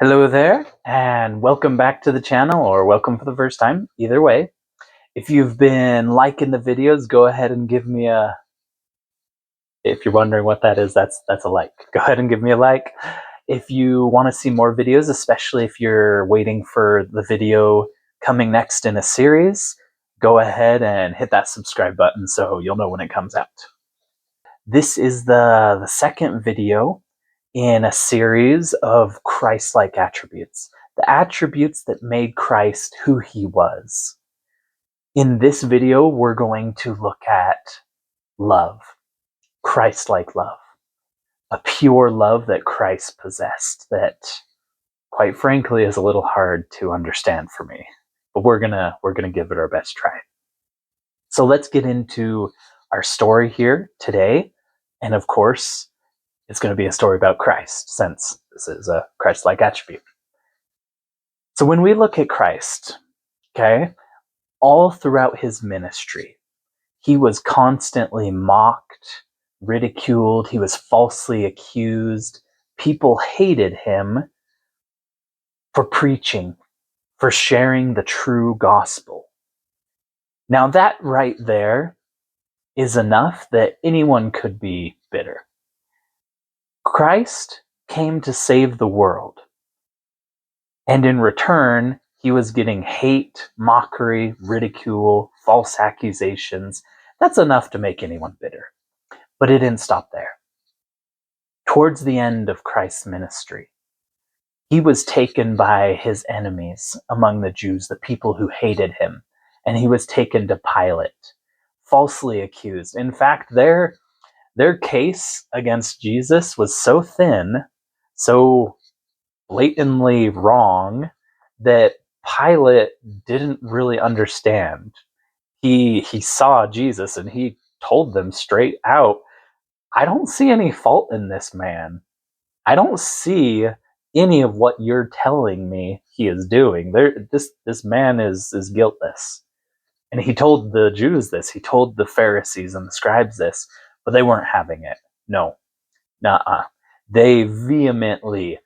Hello there, and welcome back to the channel, or welcome for the first time, either way. If you've been liking the videos, go ahead and give me a, if you're wondering what that is, that's a like. Go ahead and give me a like. If you want to see more videos, especially if you're waiting for the video coming next in a series, go ahead and hit that subscribe button so you'll know when it comes out. This is the second video in a series of Christ-like attributes, the attributes that made Christ who he was. In this video, we're going to look at love, Christ-like love, a pure love that Christ possessed that, quite frankly, is a little hard to understand for me, but we're gonna give it our best try. So let's get into our story here today, and of course, it's going to be a story about Christ, since this is a Christ-like attribute. So when we look at Christ, okay, all throughout his ministry, he was constantly mocked, ridiculed, he was falsely accused. People hated him for preaching, for sharing the true gospel. Now that right there is enough that anyone could be bitter. Christ came to save the world. And in return, he was getting hate, mockery, ridicule, false accusations. That's enough to make anyone bitter. But it didn't stop there. Towards the end of Christ's ministry, he was taken by his enemies among the Jews, the people who hated him, and he was taken to Pilate, falsely accused. In fact, their case against Jesus was so thin, so blatantly wrong, that Pilate didn't really understand. He saw Jesus and he told them straight out, I don't see any fault in this man. I don't see any of what you're telling me he is doing. This man is guiltless. And he told the Jews this. He told the Pharisees and the scribes this, but they weren't having it. No, nuh-uh. They vehemently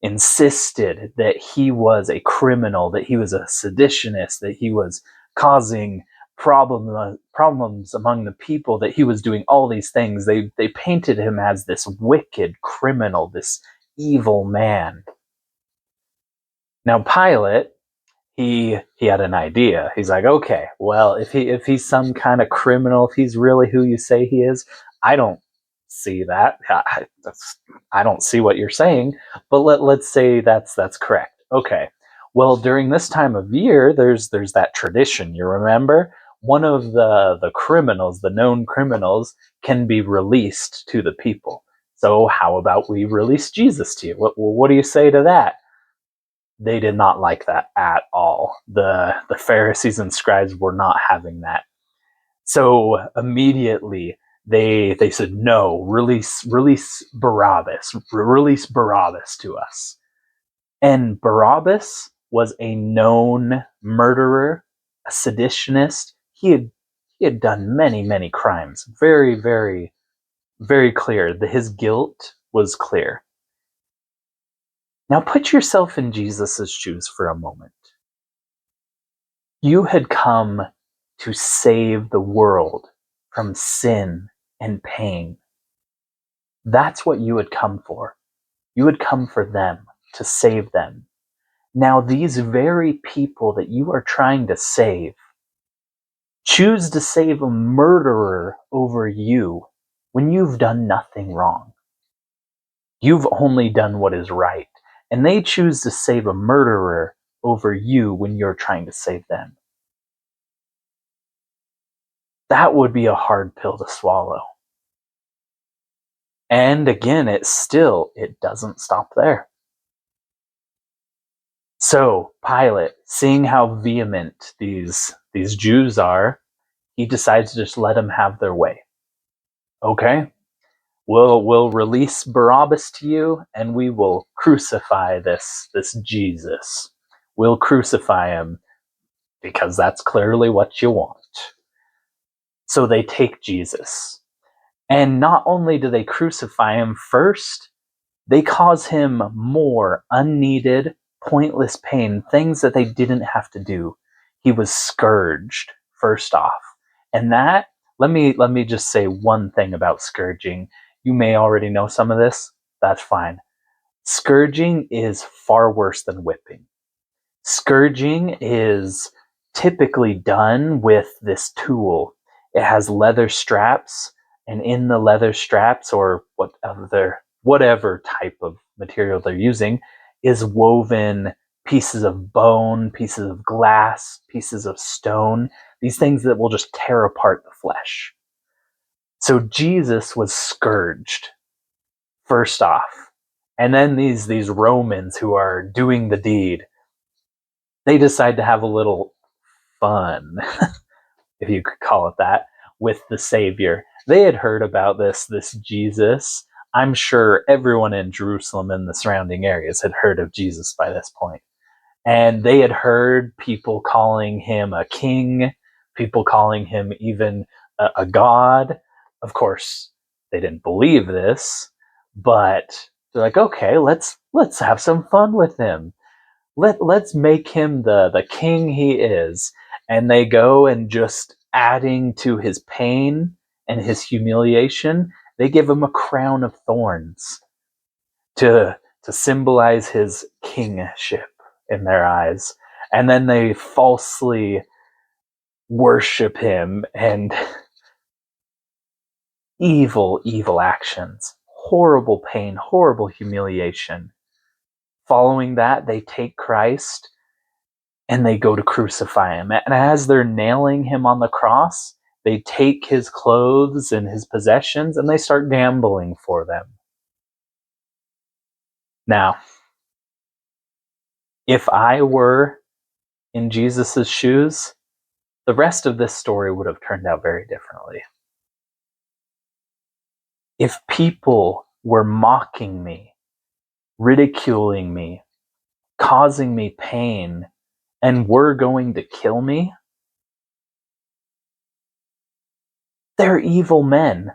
insisted that he was a criminal, that he was a seditionist, that he was causing problems among the people, that he was doing all these things. They painted him as this wicked criminal, this evil man. Now Pilate, he had an idea. He's like, okay, well, if he's some kind of criminal, if he's really who you say he is, I don't see that. I don't see what you're saying, but let's say that's correct. Okay. Well, during this time of year, there's that tradition. You remember, one of the criminals, the known criminals, can be released to the people. So how about we release Jesus to you? What do you say to that? They did not like that at all. The Pharisees and scribes were not having that. So immediately they said, no, release Barabbas, release Barabbas to us. And Barabbas was a known murderer, a seditionist. He had done many crimes. Very, very, very clear. His guilt was clear. Now put yourself in Jesus' shoes for a moment. You had come to save the world from sin and pain. That's what you had come for. You had come for them, to save them. Now these very people that you are trying to save choose to save a murderer over you when you've done nothing wrong. You've only done what is right. And they choose to save a murderer over you when you're trying to save them. That would be a hard pill to swallow. And again, it doesn't stop there. So Pilate, seeing how vehement these Jews are, he decides to just let them have their way. Okay, we'll release Barabbas to you, and we will crucify this Jesus. We'll crucify him because that's clearly what you want. So they take Jesus. And not only do they crucify him, first, They cause him more unneeded, pointless pain, things that they didn't have to do. He was scourged, first off. And that, let me just say one thing about scourging. You may already know some of this. That's fine. Scourging is far worse than whipping. Scourging is typically done with this tool. It has leather straps, and in the leather straps, or whatever type of material they're using, is woven pieces of bone, pieces of glass, pieces of stone, these things that will just tear apart the flesh. So Jesus was scourged, first off. And then these Romans who are doing the deed, they decide to have a little fun, if you could call it that, with the Savior. They had heard about this Jesus. I'm sure everyone in Jerusalem and the surrounding areas had heard of Jesus by this point. And they had heard people calling him a king, people calling him even a god. Of course, they didn't believe this, but they're like, okay, let's have some fun with him. Let's make him the king he is. And they go, and just adding to his pain and his humiliation, they give him a crown of thorns to symbolize his kingship in their eyes. And then they falsely worship him, and evil actions, horrible pain, horrible humiliation. Following that, they take Christ and they go to crucify him. And as they're nailing him on the cross, they take his clothes and his possessions and they start gambling for them. Now, if I were in Jesus's shoes, the rest of this story would have turned out very differently. If people were mocking me, ridiculing me, causing me pain, and were going to kill me, they're evil men.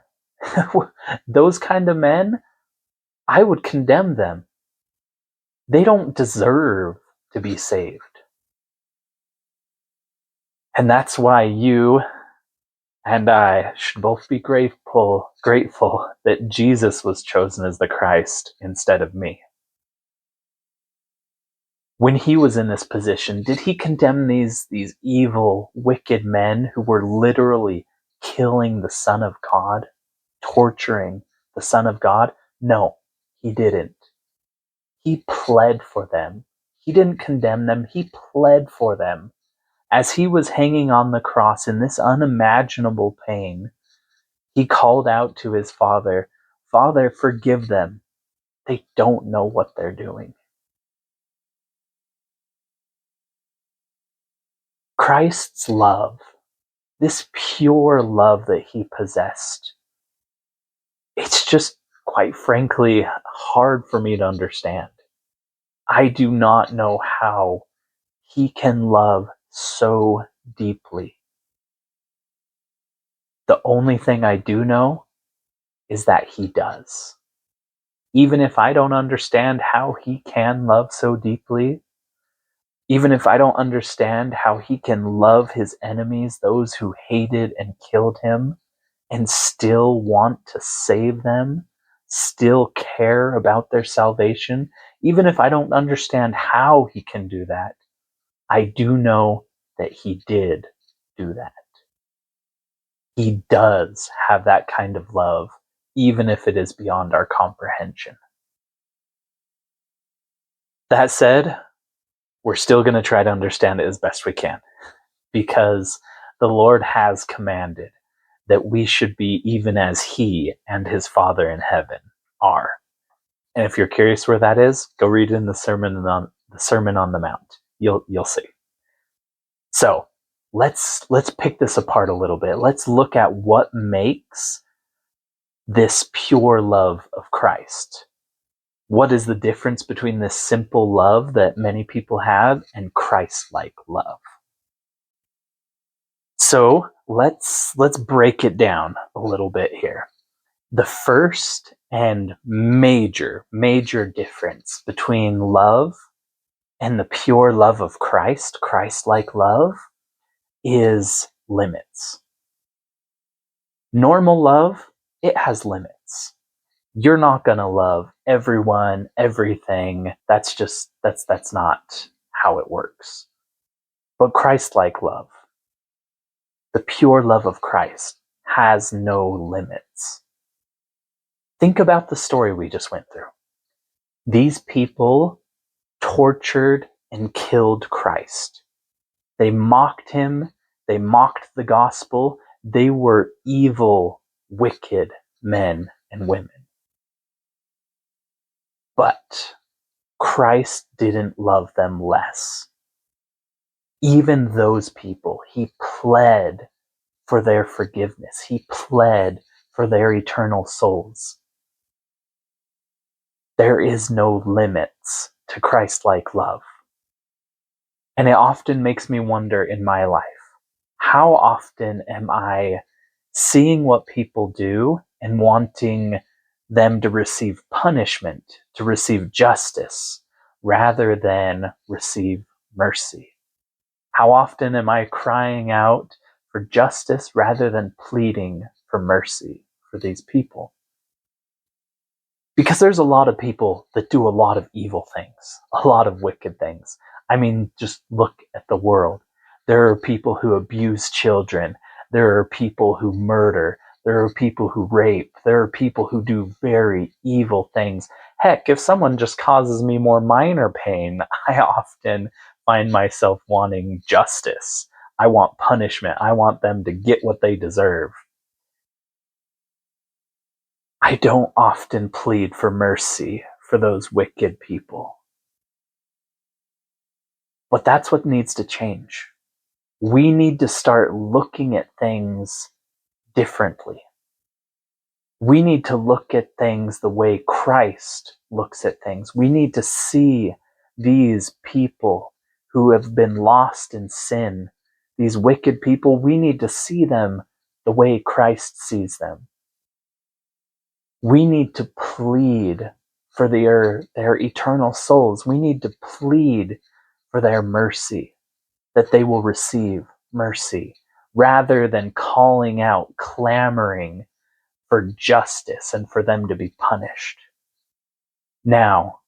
Those kind of men, I would condemn them. They don't deserve to be saved. And that's why you and I should both be grateful that Jesus was chosen as the Christ instead of me. When he was in this position, did he condemn these evil, wicked men who were literally killing the Son of God, torturing the Son of God? No, he didn't. He pled for them. He didn't condemn them, he pled for them. As he was hanging on the cross in this unimaginable pain, he called out to his Father, "Father, forgive them. They don't know what they're doing." Christ's love, this pure love that he possessed, it's just, quite frankly, hard for me to understand. I do not know how he can love so deeply. The only thing I do know is that he does. Even if I don't understand how he can love so deeply, even if I don't understand how he can love his enemies, those who hated and killed him, and still want to save them, still care about their salvation, even if I don't understand how he can do that, I do know that he did do that. He does have that kind of love, even if it is beyond our comprehension. That said, we're still going to try to understand it as best we can, because the Lord has commanded that we should be even as he and his Father in heaven are. And if you're curious where that is, go read in the Sermon on the Mount. You'll see. So let's pick this apart a little bit. Let's look at what makes this pure love of Christ. What is the difference between this simple love that many people have and Christ-like love? So let's break it down a little bit here. The first And major, major difference between love and the pure love of Christ, Christ-like love, is limits. Normal love, it has limits. You're not going to love everyone, everything. That's not how it works. But Christ-like love, the pure love of Christ, has no limits. Think about the story we just went through. These people tortured and killed Christ. They mocked him. They mocked the gospel. They were evil, wicked men and women. But Christ didn't love them less. Even those people, he pled for their forgiveness. He pled for their eternal souls. There is no limits to Christ-like love. And it often makes me wonder in my life, how often am I seeing what people do and wanting them to receive punishment, to receive justice, rather than receive mercy? How often am I crying out for justice rather than pleading for mercy for these people? Because there's a lot of people that do a lot of evil things, a lot of wicked things. I mean, just look at the world. There are people who abuse children. There are people who murder. There are people who rape. There are people who do very evil things. Heck, if someone just causes me more minor pain, I often find myself wanting justice. I want punishment. I want them to get what they deserve. I don't often plead for mercy for those wicked people. But that's what needs to change. We need to start looking at things differently. We need to look at things the way Christ looks at things. We need to see these people who have been lost in sin, these wicked people, we need to see them the way Christ sees them. We need to plead for their eternal souls. We need to plead for their mercy, that they will receive mercy, rather than calling out, clamoring for justice and for them to be punished. Now,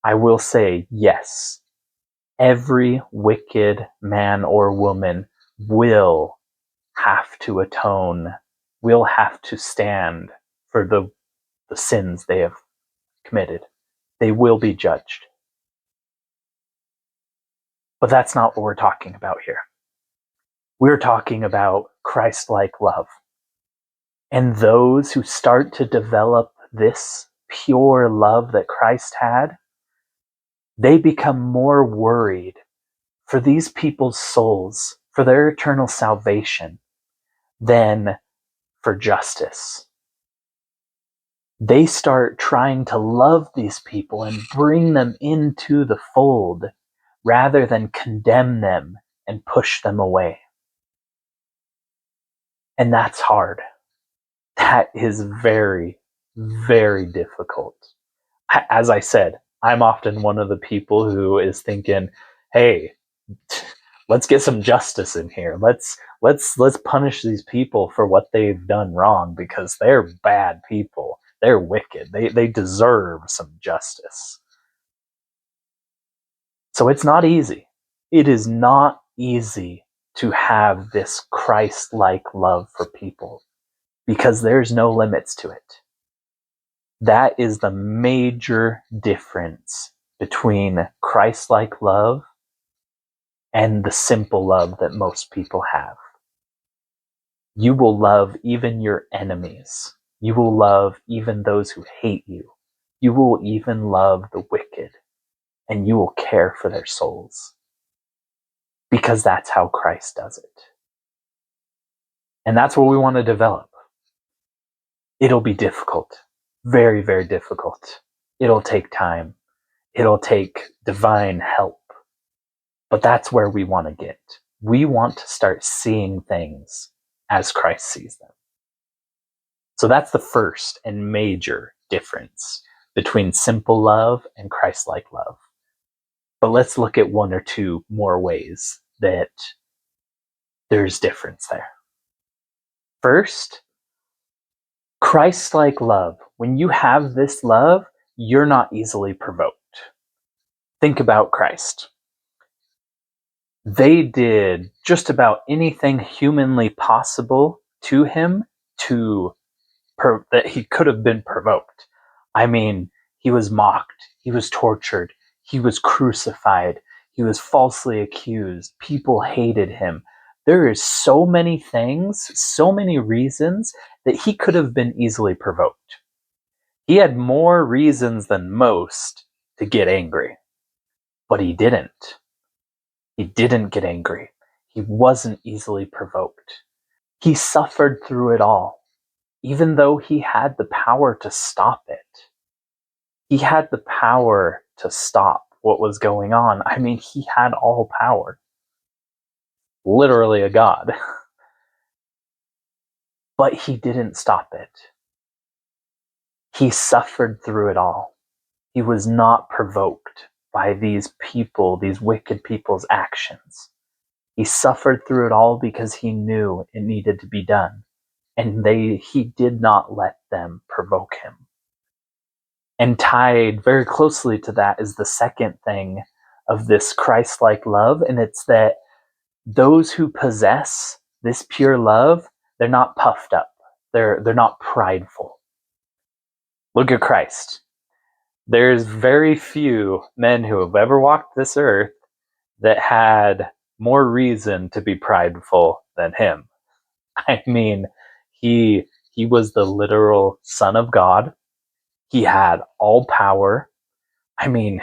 I will say, yes, every wicked man or woman will have to atone, will have to stand for the sins they have committed. They will be judged. But that's not what we're talking about here. We're talking about Christ-like love. And those who start to develop this pure love that Christ had, they become more worried for these people's souls, for their eternal salvation, than for justice. They start trying to love these people and bring them into the fold rather than condemn them and push them away. And that's hard. That is very, very difficult. As I said, I'm often one of the people who is thinking, hey, let's get some justice in here. Let's punish these people for what they've done wrong, because they're bad people. They're wicked. They deserve some justice. So it's not easy. It is not easy to have this Christ-like love for people, because there's no limits to it. That is the major difference between Christ-like love and the simple love that most people have. You will love even your enemies. You will love even those who hate you. You will even love the wicked, and you will care for their souls, because that's how Christ does it. And that's what we want to develop. It'll be difficult. Very, very difficult. It'll take time. It'll take divine help. But that's where we want to get. We want to start seeing things as Christ sees them. So that's the first and major difference between simple love and Christ-like love. But let's look at one or two more ways that there's difference there. First, Christ-like love. When you have this love, you're not easily provoked. Think about Christ. They did just about anything humanly possible to him that he could have been provoked. I mean, he was mocked, he was tortured, he was crucified, he was falsely accused, people hated him. There is so many things, so many reasons that he could have been easily provoked. He had more reasons than most to get angry, but he didn't. He didn't get angry. He wasn't easily provoked. He suffered through it all, even though he had the power to stop it. He had the power to stop what was going on. I mean, he had all power. Literally a god. But he didn't stop it. He suffered through it all. He was not provoked by these people, these wicked people's actions. He suffered through it all because he knew it needed to be done. And he did not let them provoke him. And tied very closely to that is the second thing of this Christ-like love, and it's that those who possess this pure love, they're not puffed up. They're not prideful. Look at Christ. There's very few men who have ever walked this earth that had more reason to be prideful than him. I mean, he was the literal Son of God. He had all power. I mean,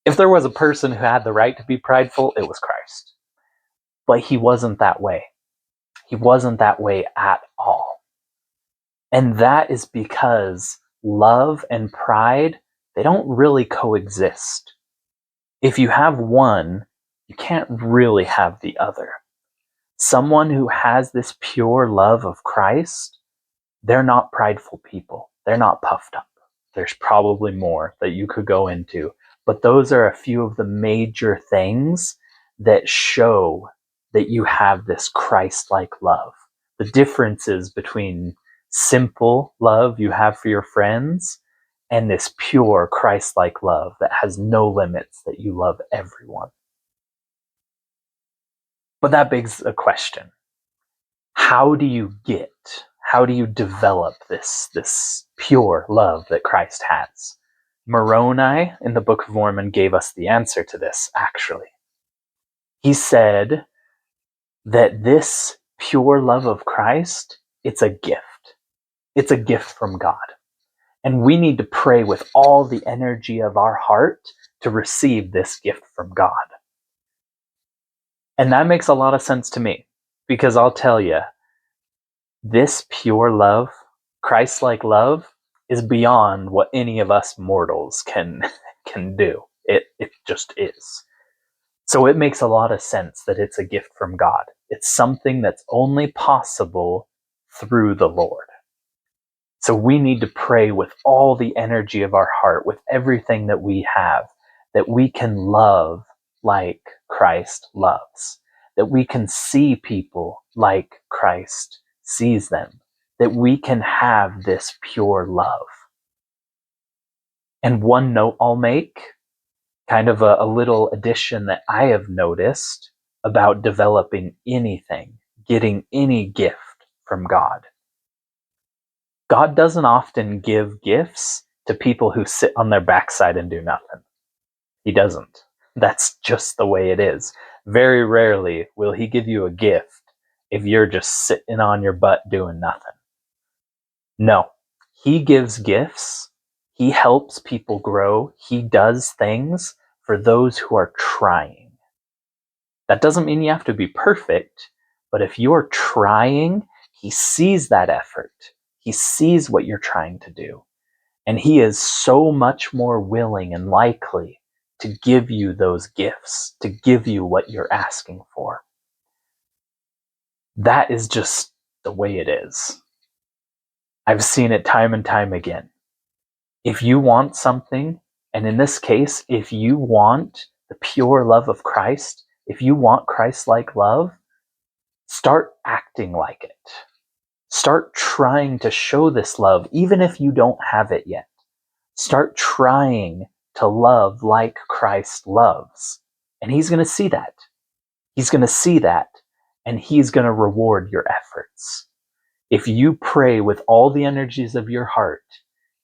if there was a person who had the right to be prideful, it was Christ. But he wasn't that way. He wasn't that way at all. And that is because love and pride, they don't really coexist. If you have one, you can't really have the other. Someone who has this pure love of Christ, they're not prideful people. They're not puffed up. There's probably more that you could go into, but those are a few of the major things that show that you have this Christ-like love. The differences between simple love you have for your friends and this pure Christ-like love that has no limits, that you love everyone. But that begs a question. How do you develop this pure love that Christ has? Moroni in the Book of Mormon gave us the answer to this, actually. He said that this pure love of Christ, it's a gift. It's a gift from God. And we need to pray with all the energy of our heart to receive this gift from God. And that makes a lot of sense to me, because I'll tell you, this pure love, Christ-like love, is beyond what any of us mortals can do. It just is. So it makes a lot of sense that it's a gift from God. It's something that's only possible through the Lord. So we need to pray with all the energy of our heart, with everything that we have, that we can love like Christ loves, that we can see people like Christ sees them, that we can have this pure love. And one note I'll make, kind of a little addition that I have noticed about developing anything, getting any gift from God. God doesn't often give gifts to people who sit on their backside and do nothing. He doesn't. That's just the way it is. Very rarely will he give you a gift if you're just sitting on your butt doing nothing. No, he gives gifts. He helps people grow. He does things for those who are trying. That doesn't mean you have to be perfect, but if you're trying, he sees that effort. He sees what you're trying to do. And he is so much more willing and likely to give you those gifts, to give you what you're asking for. That is just the way it is. I've seen it time and time again. If you want something, and in this case, if you want the pure love of Christ, if you want Christ-like love, start acting like it. Start trying to show this love, even if you don't have it yet. Start trying to love like Christ loves. And he's going to see that. He's going to see that, and he's going to reward your efforts. If you pray with all the energies of your heart,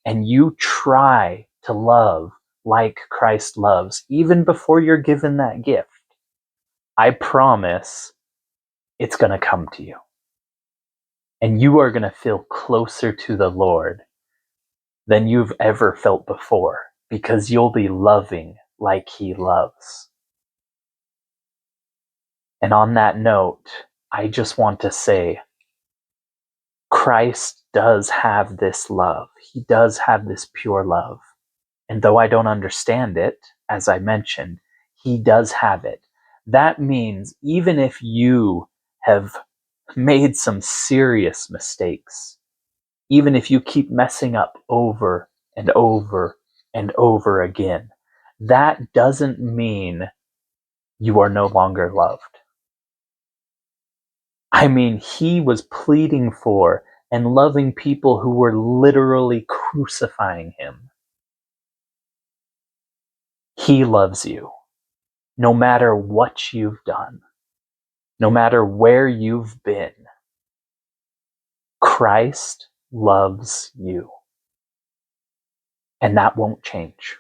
and you try to love like Christ loves, even before you're given that gift, I promise it's going to come to you. And you are going to feel closer to the Lord than you've ever felt before, because you'll be loving like he loves. And on that note, I just want to say, Christ does have this love. He does have this pure love. And though I don't understand it, as I mentioned, he does have it. That means even if you have made some serious mistakes, even if you keep messing up over and over and over again, that doesn't mean you are no longer loved. I mean, he was pleading for and loving people who were literally crucifying him. He loves you, no matter what you've done, no matter where you've been. Christ loves you. And that won't change.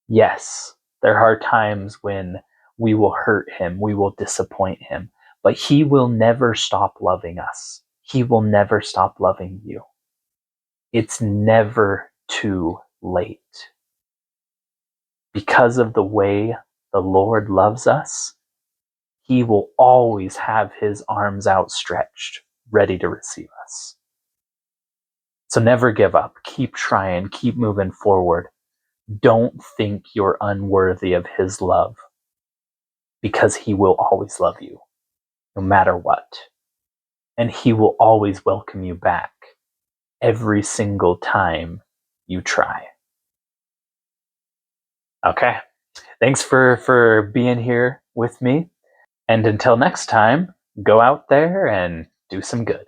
Yes, there are times when we will hurt him, we will disappoint him, but he will never stop loving us. He will never stop loving you. It's never too late. Because of the way the Lord loves us, he will always have his arms outstretched, ready to receive us. So never give up. Keep trying. Keep moving forward. Don't think you're unworthy of his love, because he will always love you, no matter what. And he will always welcome you back every single time you try. Okay. Thanks for being here with me. And until next time, go out there and do some good.